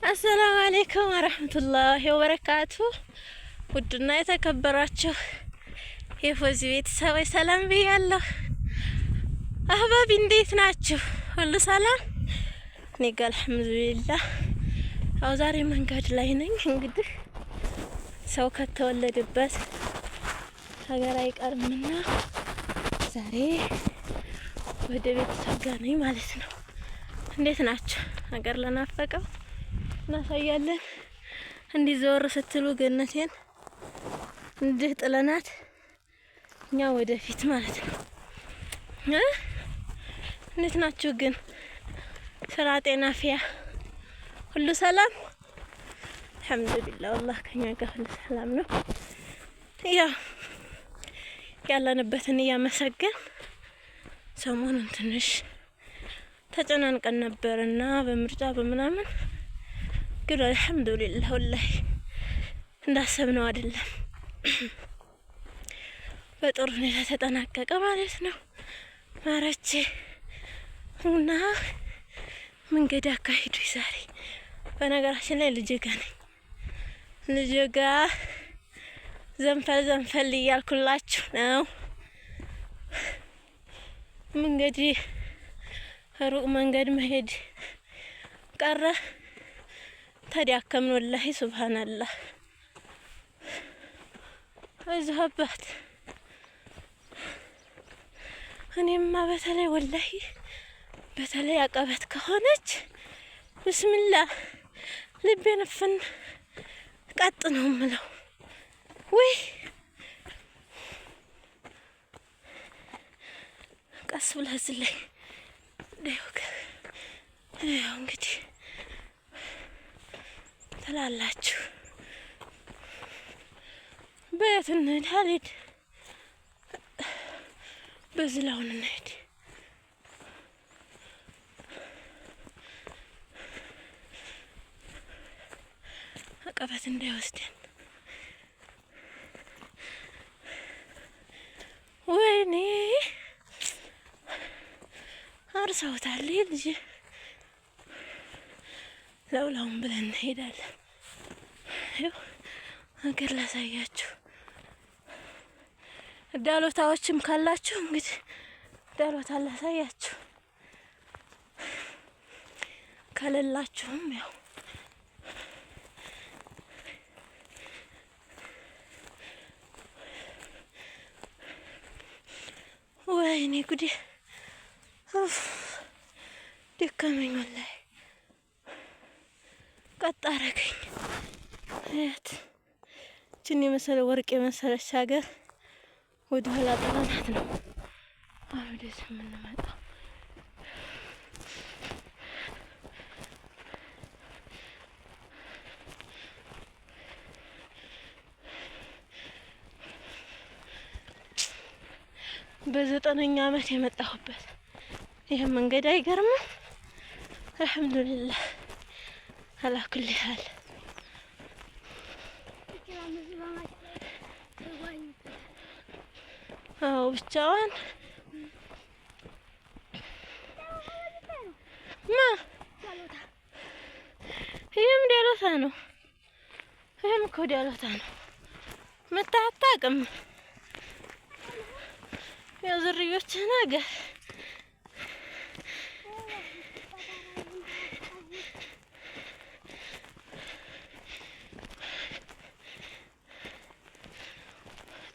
አሰላሙ አለይኩም ወረህመቱላሂ ወበረካቱ። ውድና የተከበራችሁ የፎዚ ቤተሰቦች ሰላም ብያለሁ። አህባቢ እንዴት ናችሁ? ሁሉ ሰላም? እኔ ጋር አልሐምዱሊላህ። ያው ዛሬ መንገድ ላይ ነኝ። እንግዲህ ሰው ከተወለደበት ሀገር አይቀርምና ዛሬ ወደ ቤተሰብ ጋር ነኝ ማለት ነው። እንዴት ናችሁ? ሀገር ለናፈቀው እናሳያለን። እንዲህ ዘወር ስትሉ ገነቴን እንዲህ ጥለናት እኛ ወደፊት ማለት ነው። እንዴት ናችሁ ግን? ስራ፣ ጤና፣ ፊያ ሁሉ ሰላም? አልሐምዱሊላህ ወላሂ ከኛ ጋር ሁሉ ሰላም ነው። ያው ያለንበትን እያመሰገን ሰሞኑን ትንሽ ተጨናንቀን ነበርና በምርጫ በምናምን ግን አልሐምዱሊላህ ወላሂ እንዳሰብነው አይደለም። በጥሩ ሁኔታ ተጠናቀቀ ማለት ነው። ማረቼ እና መንገድ አካሂዱ ዛሬ በነገራችን ላይ ልጅ ጋ ነኝ። ልጅ ጋ ዘንፈል እያልኩላችሁ ነው። መንገድ ሩቅ መንገድ መሄድ ቀረ። ተዳከምን ወላሂ ሱብሃንአላህ። አይዞህ አባት። እኔማ በተለይ ወላሂ በተለይ አቀበት ከሆነች ብስሚላህ ልቤን እፍን ቀጥ ነው የምለው። ወይ ቀስ ብለህ ዝለይ። ያው እንግዲህ ትላላችሁ። በየት እንሂድ? አልሄድ በዝላውን እንሂድ። አቀበት እንዳይወስደን። ወይኔ አርሰውታል ልጅ። ለውላውን ብለን እንሄዳለን። ይኸው ሀገር ላሳያችሁ። ዳሎታዎችም ካላችሁ እንግዲህ ዳሎታ ላሳያችሁ፣ ከሌላችሁም ያው ወይኔ ጉዴ ደከመኝ ወላሂ። ቀጥ አረገኝ። አያት እችን የመሰለ ወርቅ የመሰለች ሀገር ወደ ኋላ ጥለናት ነው አሁን ወደዚህ የምንመጣው። በ9ኛ ዓመት የመጣሁበት ይሄ መንገድ አይገርምም? አልሐምዱሊላህ አላ ኩሊ ሀል። አዎ ብቻዋን ይሄም ዳሎታ ነው። ይሄም እኮ ዳሎታ ነው። መተህ አታውቅም? ያው ዝርዮችህን አገር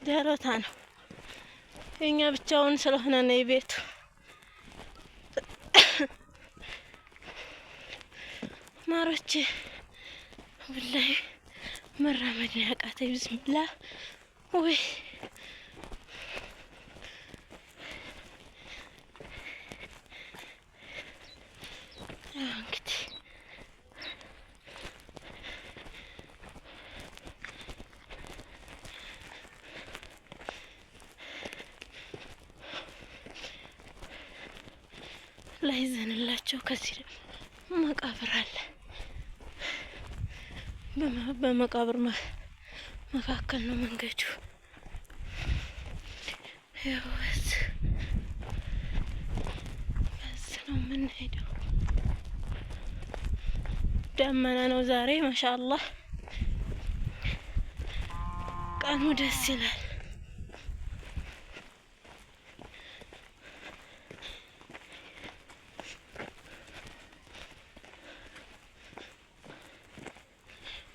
ዳሎታ ነው። የኛ ብቻውን ስለሆነ ነው የቤቱ። ማሮቼ ወላሂ መራመድ ነው ያቃተኝ። ቢስሚላህ ወይ እንግዲህ ላይ ዘንላቸው። ከዚህ መቃብር አለ። በመቃብር መካከል ነው መንገዱ። ያው በዚህ ነው የምንሄደው። ደመና ነው ዛሬ ማሻአላህ። ቀኑ ደስ ይላል።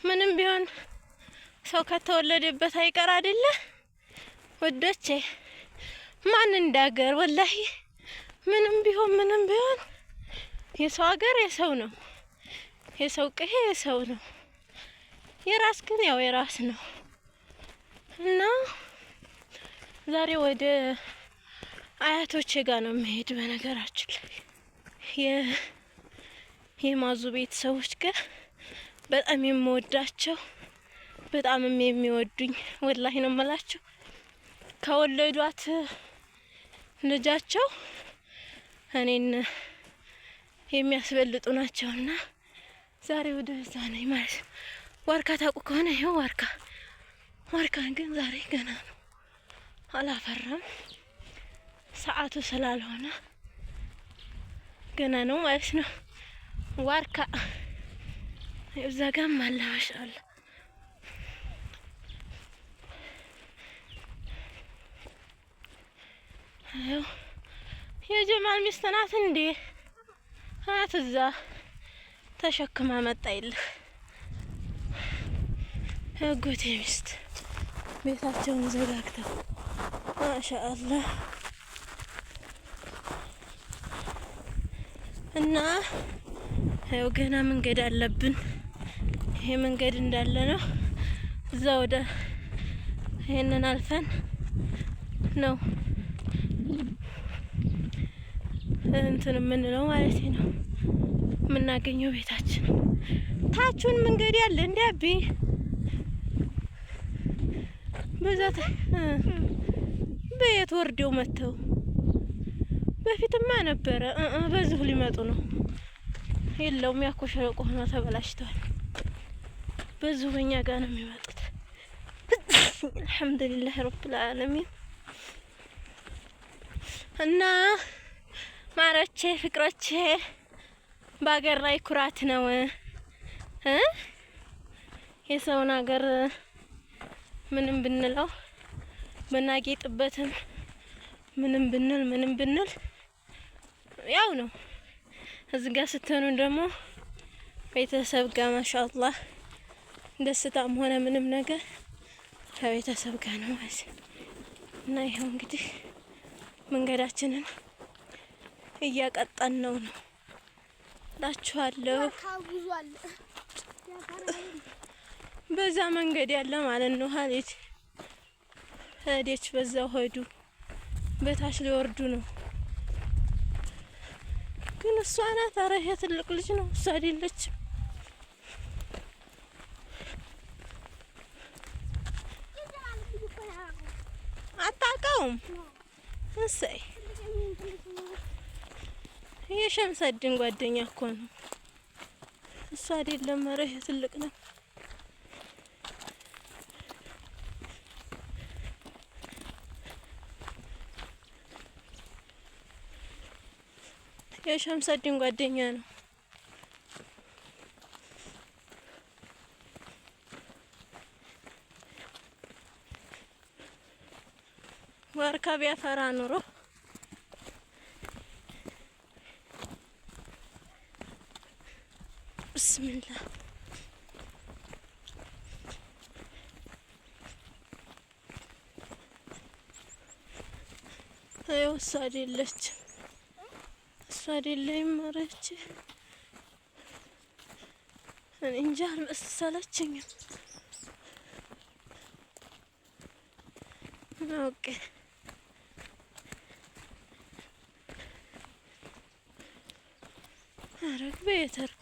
ምንም ቢሆን ሰው ከተወለደበት አይቀር አይደለ ወዶቼ? ማን እንዳገር ወላሂ ምንም ቢሆን የሰው ሀገር የሰው ነው። የሰው ቀዬ የሰው ነው። የራስ ግን ያው የራስ ነው። እና ዛሬ ወደ አያቶቼ ጋር ነው የምሄድ። በነገራችን ላይ የማዙ ቤተሰቦች ጋር በጣም የምወዳቸው በጣምም የሚወዱኝ ወላሂ ነው የምላቸው። ከወለዷት ልጃቸው እኔን የሚያስበልጡ ናቸውና ዛሬ ወደ እዛ ነኝ ማለት ነው። ዋርካ ታውቁ ከሆነ ይኸው ዋርካን ግን ዛሬ ገና ነው አላፈራም። ሰዓቱ ስላልሆነ ገና ነው ማለት ነው። ዋርካ እዛ ጋም አለ ማሻአላህ። የጀማል ሚስት ናት እንዴ? አት እዛ ተሸክማ መጣ ይልህ አጎቴ ሚስት ቤታቸውን ዘጋግተው ማሻአላህ። እና ያው ገና መንገድ አለብን። ይሄ መንገድ እንዳለ ነው። እዛ ወደ ይሄንን አልፈን ነው እንትን የምንለው ማለት ነው የምናገኘው ቤታችን። ታቹን መንገድ ያለ እንዴ አቢ በዛት በየት ወርደው መተው በፊትማ ነበረ። በዚሁ ሊመጡ ነው። የለውም ያኮሸረቆ ሆኖ ተበላሽቷል። በዚሁ በእኛ ጋር ነው የሚመጡት። አልሐምዱሊላህ ረብል ዓለሚን። እና ማረቼ ፍቅሮቼ በአገር ላይ ኩራት ነው። የሰውን ሀገር ምንም ብንለው ብናጌጥበትም ምንም ብንል ያው ነው። እዚህ ጋር ስትሆኑ ደግሞ ቤተሰብ ጋር ማሻአላህ ደስታም ሆነ ምንም ነገር ከቤተሰብ ጋር ነው ማለት ነው። እና ይኸው እንግዲህ መንገዳችንን እያቀጣን ነው እላችኋለሁ። በዛ መንገድ ያለ ማለት ነው። ሄደች በዛው ሄዱ። በታች ሊወርዱ ነው። ግን እሷ ናት። ኧረ ይሄ ትልቅ ልጅ ነው። እሷ አይደለችም። አታውቀውም? እሰይ የሸምሰድን ጓደኛ እኮ ነው። እሷ አይደለም። ኧረ ይሄ ትልቅ ነው። የሸምሰድን ጓደኛ ነው። ዋርካ ቢያፈራ ኑሮ ብስሚላህ እሷ አይደለችም። እሷ አይደለም ማረች። እኔ እንጃ አልመሰለችኝም። ኦኬ አረግ ቤተርክ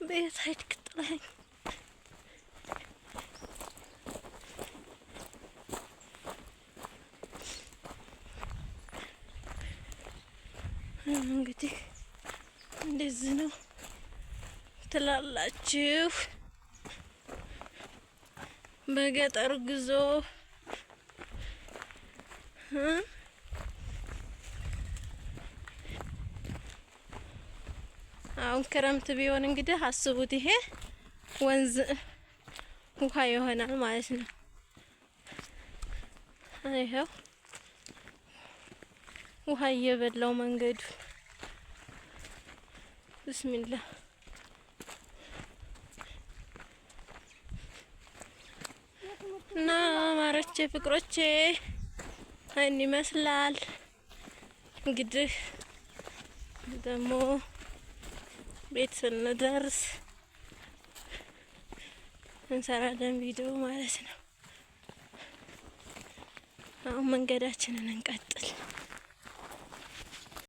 ቤት ሄድክ ጥለኸኝ። እንግዲህ እንደዚህ ነው ትላላችሁ በገጠር ጉዞ። አሁን ክረምት ቢሆን እንግዲህ አስቡት፣ ይሄ ወንዝ ውሃ ይሆናል ማለት ነው። ይሄው ውሃ እየበላው መንገዱ ብስሚላህ። እና ማሮቼ ፍቅሮቼ ይህን ይመስላል እንግዲህ ደግሞ ቤት ስንደርስ እንሰራለን ቪዲዮ ማለት ነው። አሁን መንገዳችንን እንቀጥል።